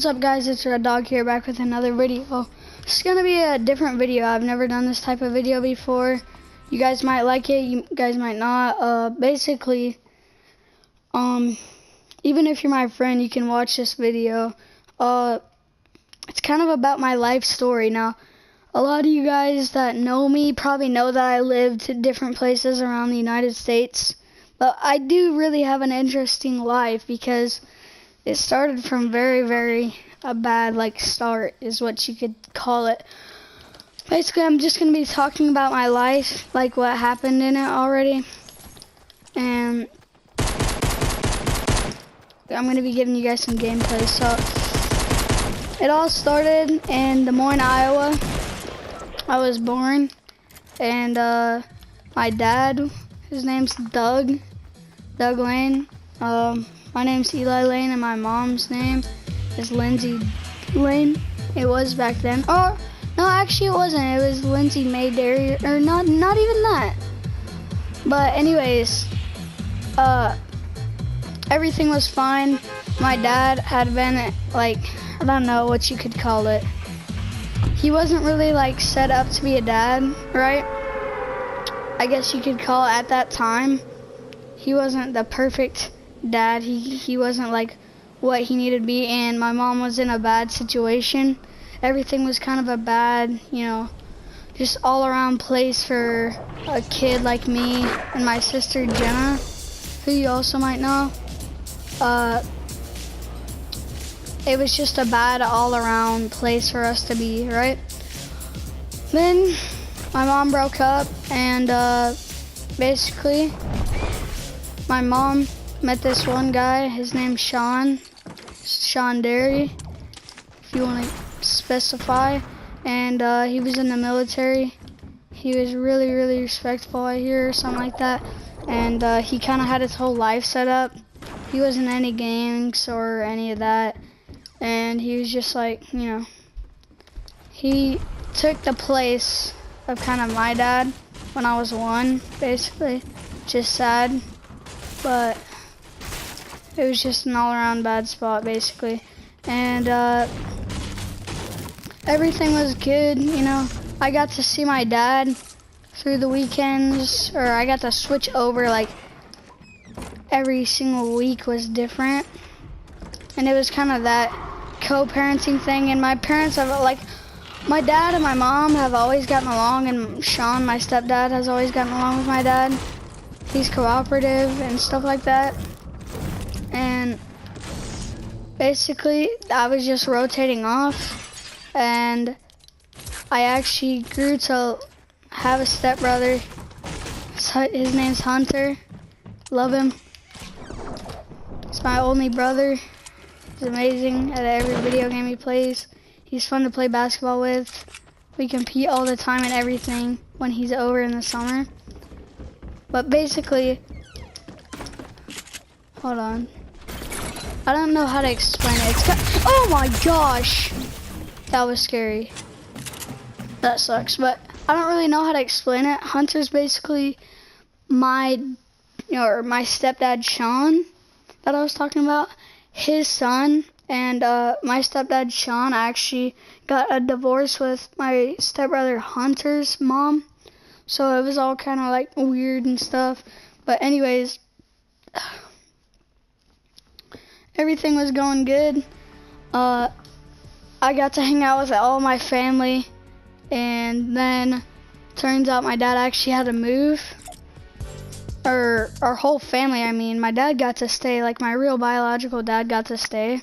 What's up guys, it's Red Dog here, back with another video. It's gonna be a different video. I've never done this type of video before. You guys might like it, you guys might not. Basically, even if you're my friend, you can watch this video. It's kind of about my life story. Now, a lot of you guys that know me probably know that I lived in different places around the United States. But I do really have an interesting life because it started from very a bad start is what you could call it. Basically, I'm just going to be talking about my life, like what happened in it already. And I'm going to be giving you guys some gameplay. So it all started in Des Moines, Iowa. I was born, and my dad, his name's Doug Lane. My name's Eli Lane, and my mom's name is Lindsay Lane. It was back then. Oh, no, actually it wasn't. It was Lindsay May Derry, or not even that. But anyways, everything was fine. My dad had been, I don't know what you could call it. He wasn't really, set up to be a dad, right? I guess you could call it at that time. He wasn't the perfect dad. He wasn't what he needed to be, and my mom was in a bad situation. Everything was kind of a bad, just all around place for a kid like me and my sister Jenna, who you also might know. It was just a bad all around place for us to be, right? Then my mom broke up, and basically my mom met this one guy. His name's Sean Derry, if you want to specify. And he was in the military. He was really respectful, I hear, or something like that. And he kind of had his whole life set up. He wasn't in any gangs or any of that. And he was just he took the place of kind of my dad when I was 1, basically. Just sad, but it was just an all-around bad spot, basically. And everything was good, I got to see my dad through the weekends, or I got to switch over, every single week was different. And it was kind of that co-parenting thing, and my parents have, my dad and my mom have always gotten along, and Sean, my stepdad, has always gotten along with my dad. He's cooperative and stuff like that. And basically, I was just rotating off, and I actually grew to have a stepbrother. His name's Hunter. Love him. He's my only brother. He's amazing at every video game he plays. He's fun to play basketball with. We compete all the time and everything when he's over in the summer. But basically, hold on. I don't know how to explain it. Oh my gosh! That was scary. That sucks, but I don't really know how to explain it. Hunter's basically my stepdad Sean that I was talking about. His son, and my stepdad Sean actually got a divorce with my stepbrother Hunter's mom. So it was all kind of weird and stuff. But anyways, everything was going good. I got to hang out with all my family, and then turns out my dad actually had to move. Or our whole family, I mean. My dad got to stay, my real biological dad got to stay.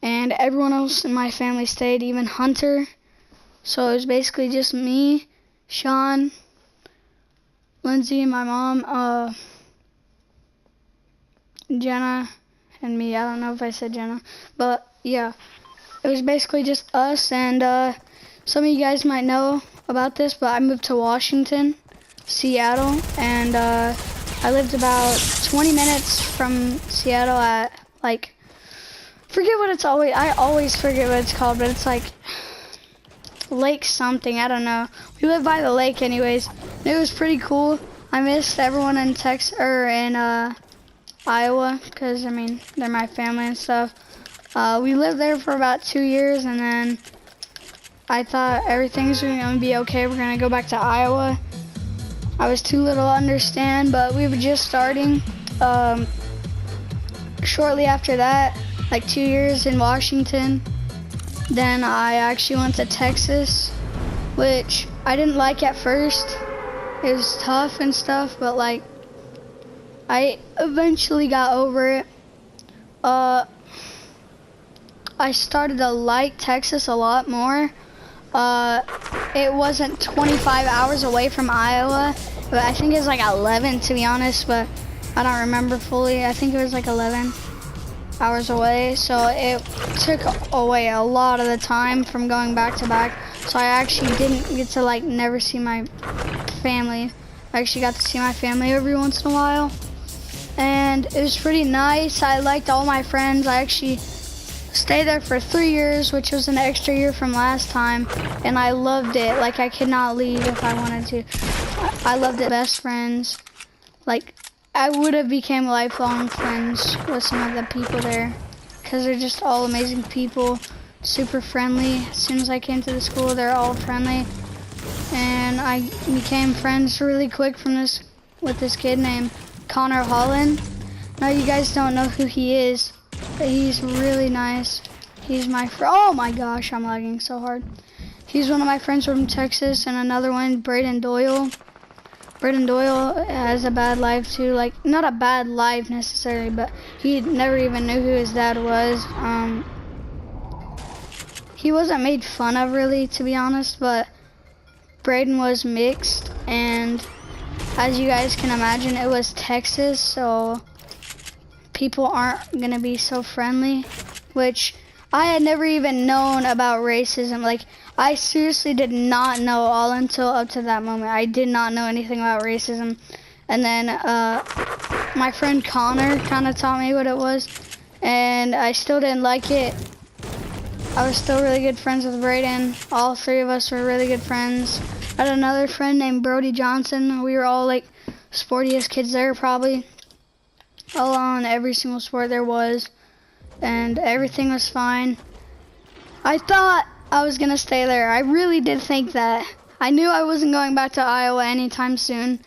And everyone else in my family stayed, even Hunter. So it was basically just me, Sean, Lindsay, my mom, Jenna, and me. I don't know if I said Jenna, but yeah. It was basically just us, and some of you guys might know about this, but I moved to Washington, Seattle, and I lived about 20 minutes from Seattle at, forget what it's always, I always forget what it's called, but it's lake something, I don't know. We live by the lake anyways. It was pretty cool. I missed everyone in Texas, or in Iowa, because, they're my family and stuff. We lived there for about 2 years, and then I thought everything's gonna be okay. We're gonna go back to Iowa. I was too little to understand, but we were just starting. Shortly after that, like 2 years in Washington, then I actually went to Texas, which I didn't like at first. It was tough and stuff, but like I eventually got over it. I started to like Texas a lot more. It wasn't 25 hours away from Iowa, but I think it was like 11 to be honest, but I don't remember fully. I think it was like 11 hours away, so it took away a lot of the time from going back to back. So I actually didn't get to like never see my family. I actually got to see my family every once in a while, and it was pretty nice. I liked all my friends. I actually stayed there for 3 years, which was an extra year from last time, and I loved it. Like I could not leave if I wanted to. I loved it. Best friends. Like I would have became lifelong friends with some of the people there, because they're just all amazing people, super friendly. As soon as I came to the school, they're all friendly, and I became friends really quick with this kid named Connor Holland. Now you guys don't know who he is, but he's really nice. He's my friend. Oh my gosh, I'm lagging so hard. He's one of my friends from Texas, and another one, Braden Doyle. Braden Doyle has a bad life too, like not a bad life necessarily, but he never even knew who his dad was. He wasn't made fun of really, to be honest, but Braden was mixed, and as you guys can imagine, it was Texas, so people aren't gonna be so friendly, which I had never even known about racism. Like I seriously did not know all until up to that moment. I did not know anything about racism. And then my friend Connor kind of taught me what it was, and I still didn't like it. I was still really good friends with Braden. All three of us were really good friends. I had another friend named Brody Johnson. We were all like sportiest kids there probably. All on every single sport there was, and everything was fine. I thought I was gonna stay there. I really did think that. I knew I wasn't going back to Iowa anytime soon,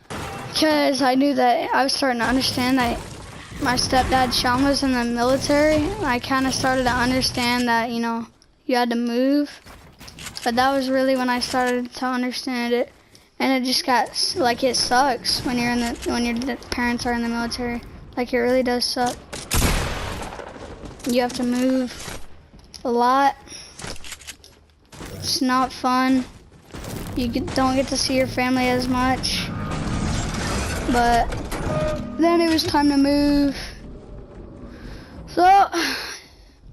because I knew that I was starting to understand that my stepdad Sean was in the military. I kind of started to understand that, you know, you had to move, but that was really when I started to understand it. And it just got like, it sucks when when your parents are in the military. Like it really does suck. You have to move a lot. It's not fun. You don't get to see your family as much. But then it was time to move. So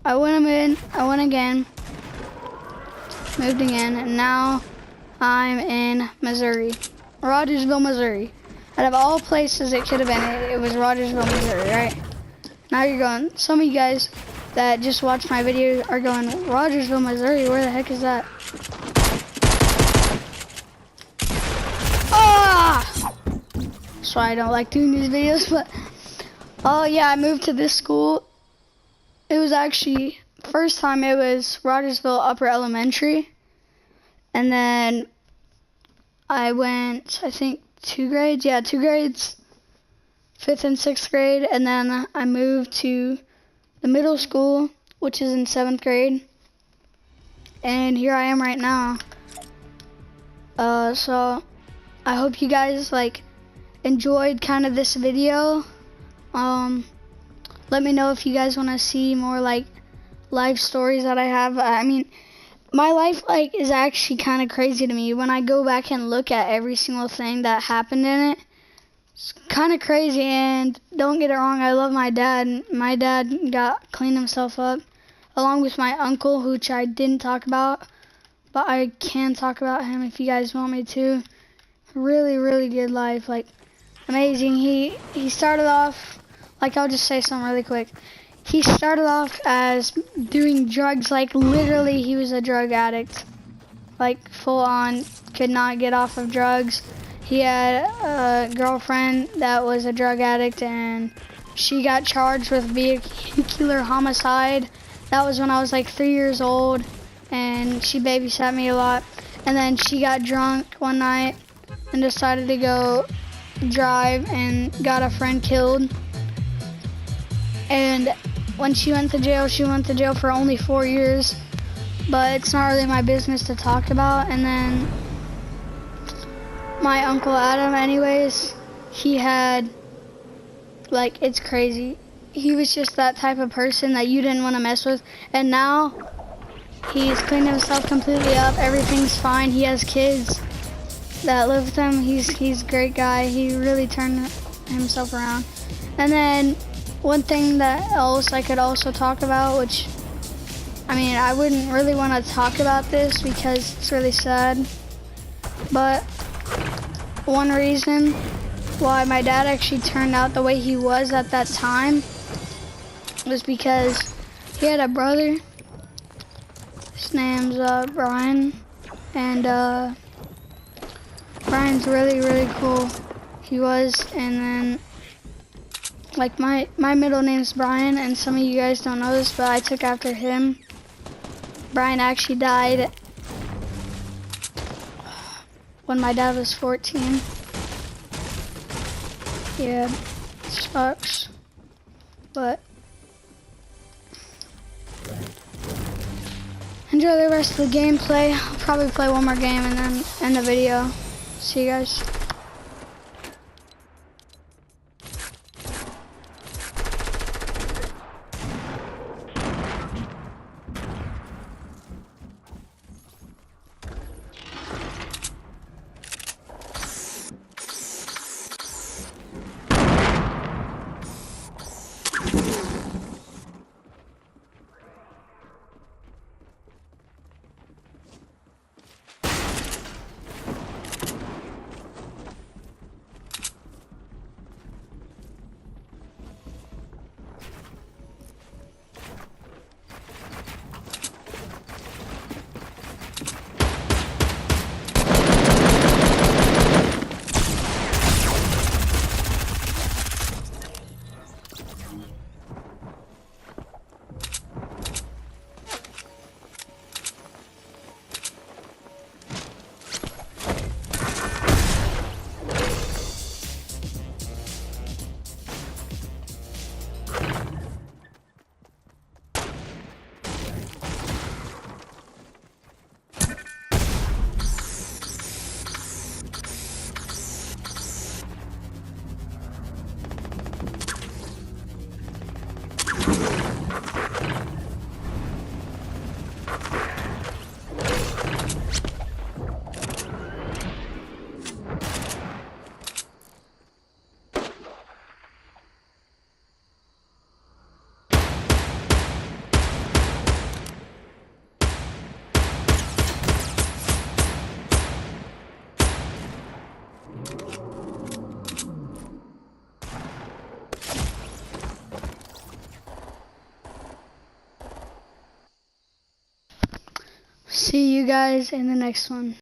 I went again, moved again, and now I'm in Missouri, Rogersville, Missouri. Out of all places it could have been, it was Rogersville, Missouri, right? Now you're going, some of you guys that just watched my video are going, Rogersville, Missouri, where the heck is that? Ah! So I don't like doing these videos, but oh yeah, I moved to this school. It was actually, first time it was Rogersville Upper Elementary. And then I went, I think 2 grades, yeah, 2 grades, 5th and 6th grade, and then I moved to the middle school, which is in 7th grade, and here I am right now. So I hope you guys like enjoyed kind of this video. Let me know if you guys want to see more like life stories that I have. I mean, my life like is actually kind of crazy to me when I go back and look at every single thing that happened in it. It's kind of crazy, and don't get it wrong, I love my dad. My dad cleaned himself up, along with my uncle, which I didn't talk about, but I can talk about him if you guys want me to. Really, really good life, like amazing. He started off, like I'll just say something really quick. He started off as doing drugs, like literally he was a drug addict, like full on, could not get off of drugs. He had a girlfriend that was a drug addict, and she got charged with vehicular homicide. That was when I was like 3 years old, and she babysat me a lot. And then she got drunk one night and decided to go drive and got a friend killed. And when she went to jail for only 4 years, but it's not really my business to talk about. And then my Uncle Adam, anyways, he had, like, it's crazy. He was just that type of person that you didn't want to mess with. And now he's cleaned himself completely up. Everything's fine. He has kids that live with him. He's a great guy. He really turned himself around. And then one thing that else I could also talk about, which, I mean, I wouldn't really want to talk about this because it's really sad, but one reason why my dad actually turned out the way he was at that time was because he had a brother. His name's Brian, and Brian's really cool. He was. And then, like, my middle name's Brian, and some of you guys don't know this, but I took after him. Brian actually died when my dad was 14. Yeah, sucks, but enjoy the rest of the gameplay. I'll probably play one more game and then end the video. See you guys. See you guys in the next one.